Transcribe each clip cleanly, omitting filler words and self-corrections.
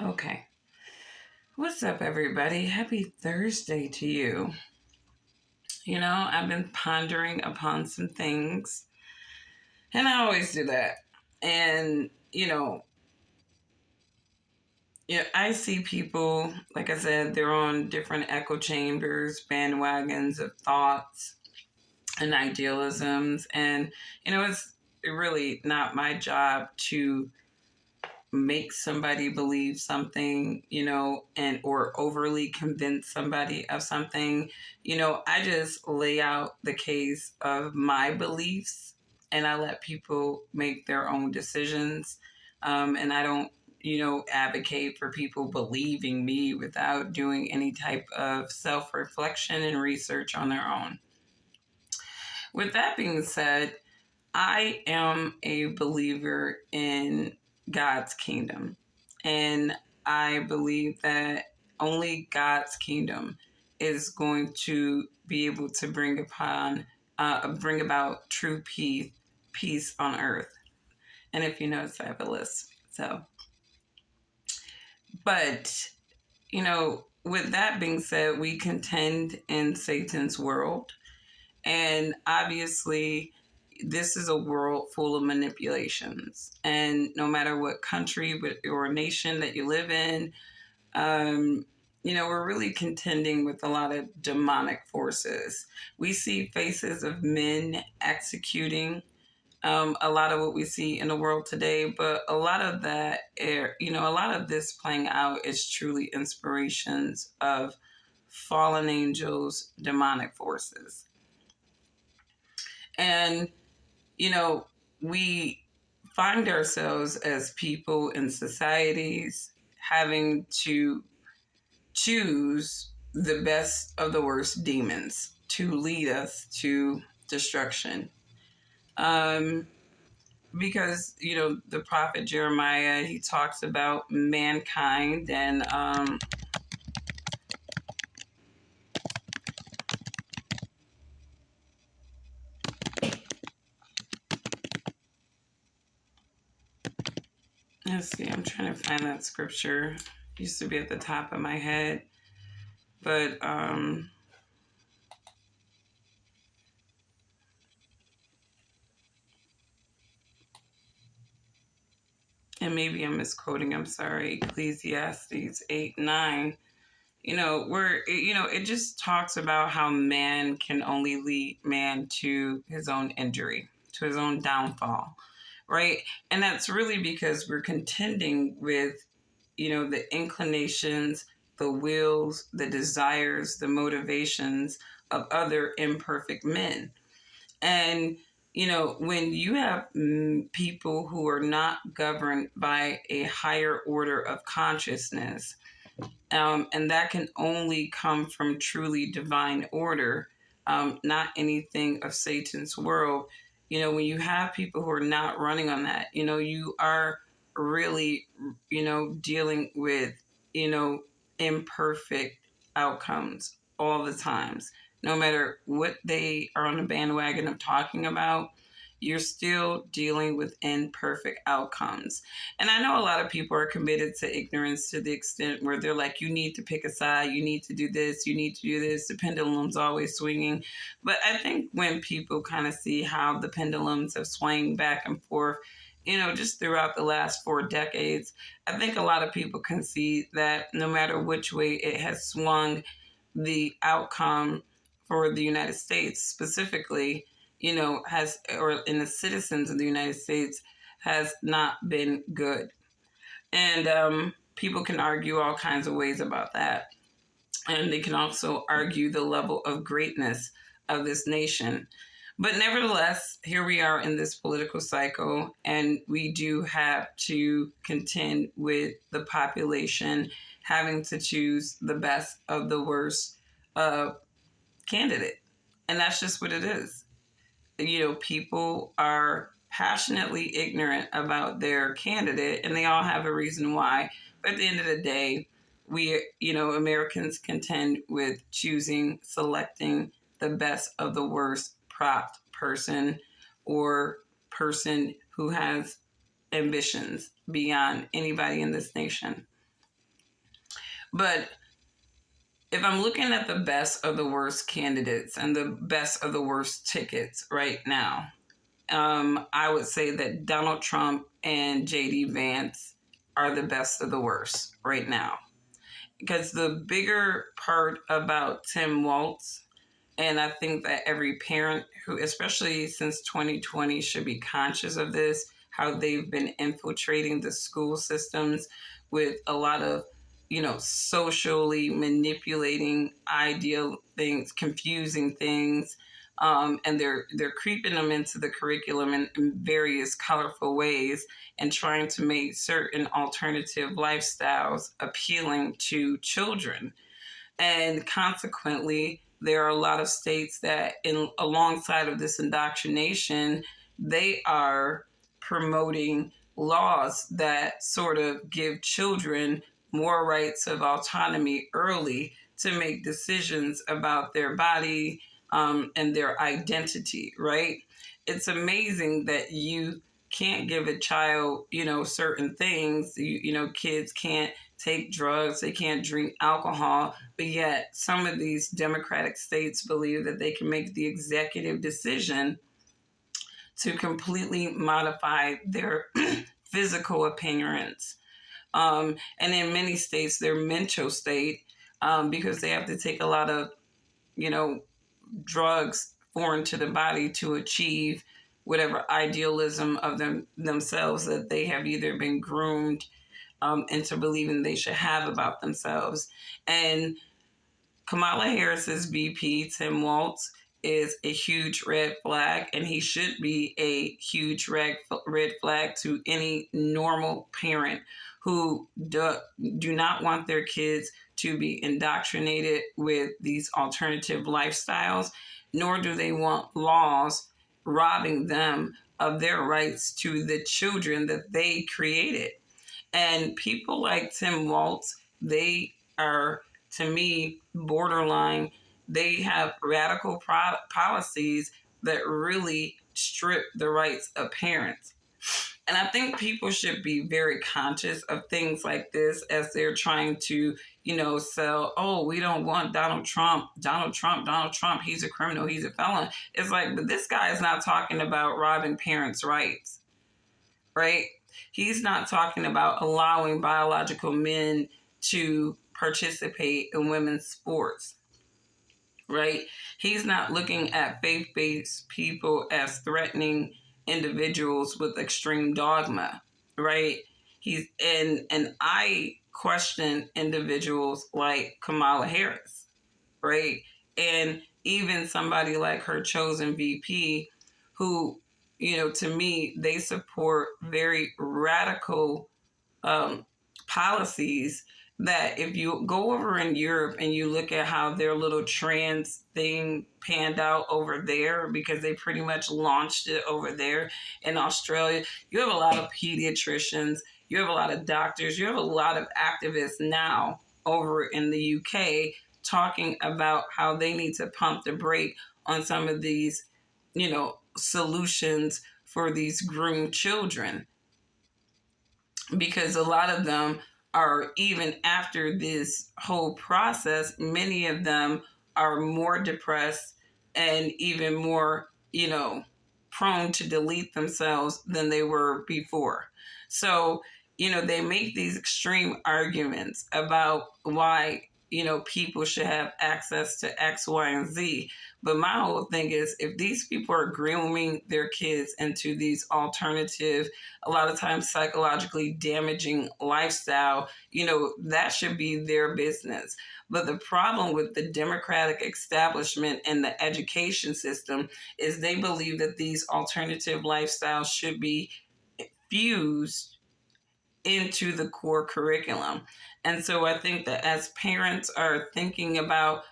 Okay. What's up, everybody? Happy Thursday to you. I've been pondering upon some things, and I always do that. And, I see people, like I said, they're on different echo chambers, bandwagons of thoughts and idealisms. And, it's really not my job to make somebody believe something, and or overly convince somebody of something. I just lay out the case of my beliefs and I let people make their own decisions. And I don't, advocate for people believing me without doing any type of self reflection and research on their own. With that being said, I am a believer in God's kingdom. And I believe that only God's kingdom is going to be able to bring about true peace on earth. And if you notice, I have a list. But with that being said, we contend in Satan's world, and obviously this is a world full of manipulations. And no matter what country or nation that you live in, we're really contending with a lot of demonic forces. We see faces of men executing a lot of what we see in the world today, but a lot of that, a lot of this playing out is truly inspirations of fallen angels, demonic forces. And we find ourselves as people in societies having to choose the best of the worst demons to lead us to destruction. Because, the prophet Jeremiah, he talks about mankind and let's see, I'm trying to find that scripture. It used to be at the top of my head. But and maybe I'm misquoting, I'm sorry, Ecclesiastes 8:9. Where it just talks about how man can only lead man to his own injury, to his own downfall, right? And that's really because we're contending with, the inclinations, the wills, the desires, the motivations of other imperfect men. And, when you have people who are not governed by a higher order of consciousness, and that can only come from truly divine order, not anything of Satan's world. When you have people who are not running on that, you are really, dealing with, imperfect outcomes all the times. No matter what they are on the bandwagon of talking about, you're still dealing with imperfect outcomes. And I know a lot of people are committed to ignorance to the extent where they're like, you need to pick a side, you need to do this, you need to do this. The pendulum's always swinging. But I think when people kind of see how the pendulums have swung back and forth, just throughout the last 4 decades, I think a lot of people can see that no matter which way it has swung, the outcome for the United States specifically, has, or in the citizens of the United States, has not been good. And people can argue all kinds of ways about that. And they can also argue the level of greatness of this nation. But nevertheless, here we are in this political cycle, and we do have to contend with the population having to choose the best of the worst candidate. And that's just what it is. People are passionately ignorant about their candidate, and they all have a reason why. But at the end of the day, we, Americans contend with selecting the best of the worst propped person or person who has ambitions beyond anybody in this nation. But if I'm looking at the best of the worst candidates and the best of the worst tickets right now, I would say that Donald Trump and JD Vance are the best of the worst right now. Because the bigger part about Tim Walz, and I think that every parent who, especially since 2020, should be conscious of this, how they've been infiltrating the school systems with a lot of, socially manipulating ideal things, confusing things, and they're creeping them into the curriculum in various colorful ways and trying to make certain alternative lifestyles appealing to children. And consequently, there are a lot of states that, alongside of this indoctrination, they are promoting laws that sort of give children more rights of autonomy early to make decisions about their body, and their identity, right? It's amazing that you can't give a child, certain things. Kids can't take drugs, they can't drink alcohol, but yet some of these democratic states believe that they can make the executive decision to completely modify their physical appearance. And in many states, their mental state, because they have to take a lot of, drugs foreign to the body to achieve whatever idealism of themselves that they have either been groomed into believing they should have about themselves. And Kamala Harris's VP, Tim Walz, is a huge red flag, and he should be a huge red flag to any normal parent who do not want their kids to be indoctrinated with these alternative lifestyles, nor do they want laws robbing them of their rights to the children that they created. And people like Tim Walz, they are, to me, borderline. They have radical policies that really strip the rights of parents. And I think people should be very conscious of things like this as they're trying to, sell, oh, we don't want Donald Trump, he's a criminal, he's a felon. It's like, but this guy is not talking about robbing parents' rights, right? He's not talking about allowing biological men to participate in women's sports, right? He's not looking at faith-based people as threatening individuals with extreme dogma, right? And I question individuals like Kamala Harris, right? And even somebody like her chosen VP, who, to me, they support very radical policies that if you go over in Europe and you look at how their little trans thing panned out over there, because they pretty much launched it over there in Australia, you have a lot of pediatricians, you have a lot of doctors, you have a lot of activists now over in the UK talking about how they need to pump the brake on some of these, solutions for these groomed children, because a lot of them are, even after this whole process, many of them are more depressed and even more, prone to delete themselves than they were before. So, they make these extreme arguments about why, people should have access to X, Y, and Z. But my whole thing is, if these people are grooming their kids into these alternative, a lot of times psychologically damaging lifestyle, that should be their business. But the problem with the Democratic establishment and the education system is they believe that these alternative lifestyles should be fused into the core curriculum. And so I think that as parents are thinking about,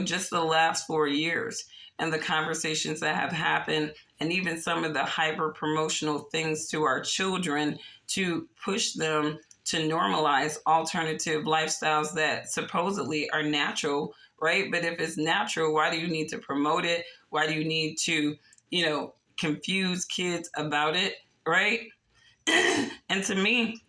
just the last 4 years and the conversations that have happened, and even some of the hyper promotional things to our children to push them to normalize alternative lifestyles that supposedly are natural, right? But if it's natural, why do you need to promote it? Why do you need to, confuse kids about it, right? And to me,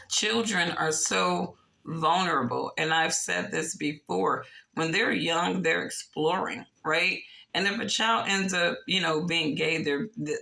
children are so vulnerable. And I've said this before, when they're young, they're exploring, right? And if a child ends up, being gay,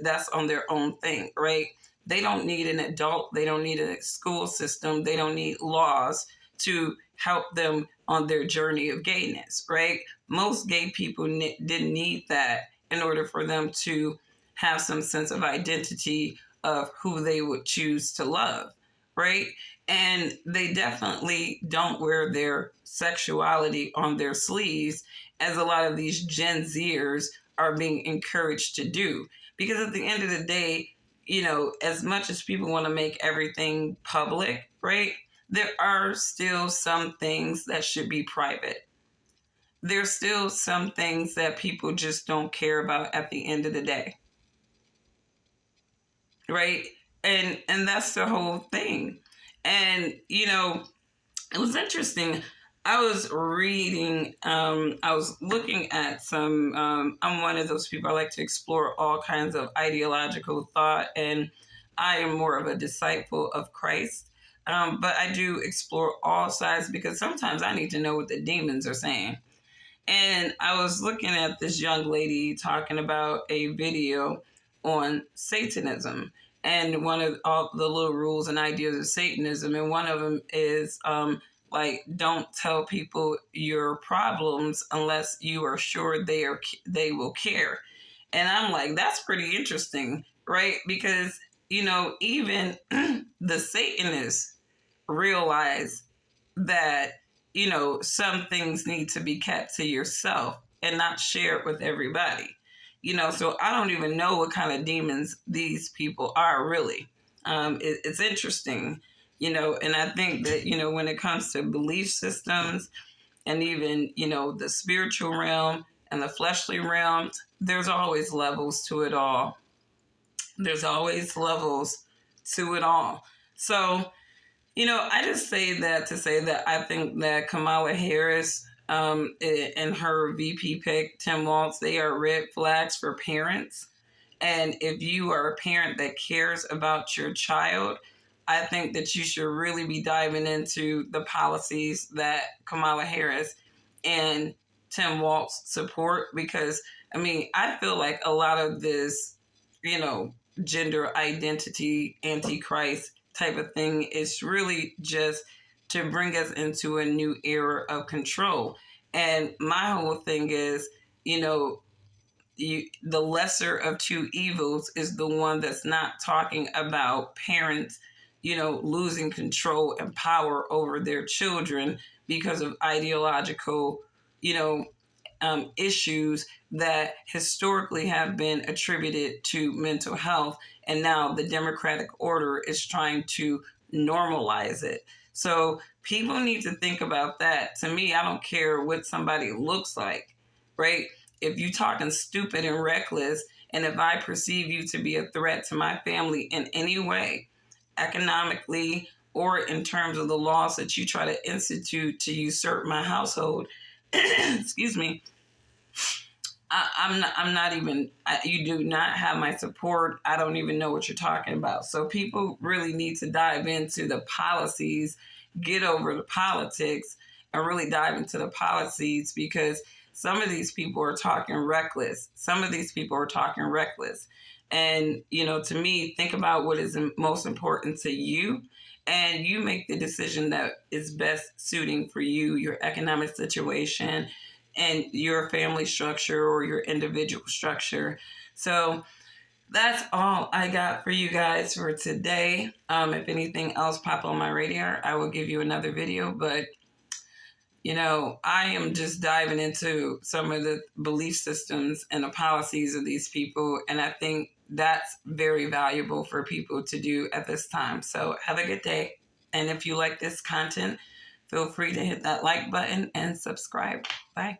that's on their own thing, right? They don't need an adult. They don't need a school system. They don't need laws to help them on their journey of gayness, right? Most gay people didn't need that in order for them to have some sense of identity of who they would choose to love, right? And they definitely don't wear their sexuality on their sleeves, as a lot of these Gen Zers are being encouraged to do. Because at the end of the day, as much as people want to make everything public, right? There are still some things that should be private. There's still some things that people just don't care about at the end of the day, right? And that's the whole thing. And it was interesting. I was reading, I was looking at some, I'm one of those people, I like to explore all kinds of ideological thought, and I am more of a disciple of Christ. But I do explore all sides because sometimes I need to know what the demons are saying. And I was looking at this young lady talking about a video on Satanism and one of all the little rules and ideas of Satanism. And one of them is like, don't tell people your problems unless you are sure they will care. And I'm like, that's pretty interesting, right? Because even the Satanists realize that some things need to be kept to yourself and not shared with everybody. So I don't even know what kind of demons these people are really. It's interesting, and I think that when it comes to belief systems and even the spiritual realm and the fleshly realm, there's always levels to it all. There's always levels to it all. So I just say that to say that I think that Kamala Harris and her VP pick, Tim Walz, they are red flags for parents. And if you are a parent that cares about your child, I think that you should really be diving into the policies that Kamala Harris and Tim Walz support. Because, I feel like a lot of this, gender identity, antichrist type of thing is really just to bring us into a new era of control. And my whole thing is, the lesser of two evils is the one that's not talking about parents, losing control and power over their children because of ideological, issues that historically have been attributed to mental health. And now the Democratic order is trying to normalize it. So people need to think about that. To me, I don't care what somebody looks like, right? If you're talking stupid and reckless, and if I perceive you to be a threat to my family in any way, economically or in terms of the laws that you try to institute to usurp my household, excuse me, I'm not even, you do not have my support. I don't even know what you're talking about. So people really need to dive into the policies, get over the politics, and really dive into the policies, because some of these people are talking reckless. And, to me, think about what is most important to you, and you make the decision that is best suiting for you, your economic situation, and your family structure or your individual structure. So that's all I got for you guys for today. If anything else pop on my radar, I will give you another video. But, I am just diving into some of the belief systems and the policies of these people. And I think that's very valuable for people to do at this time. So have a good day. And if you like this content, feel free to hit that like button and subscribe. Bye.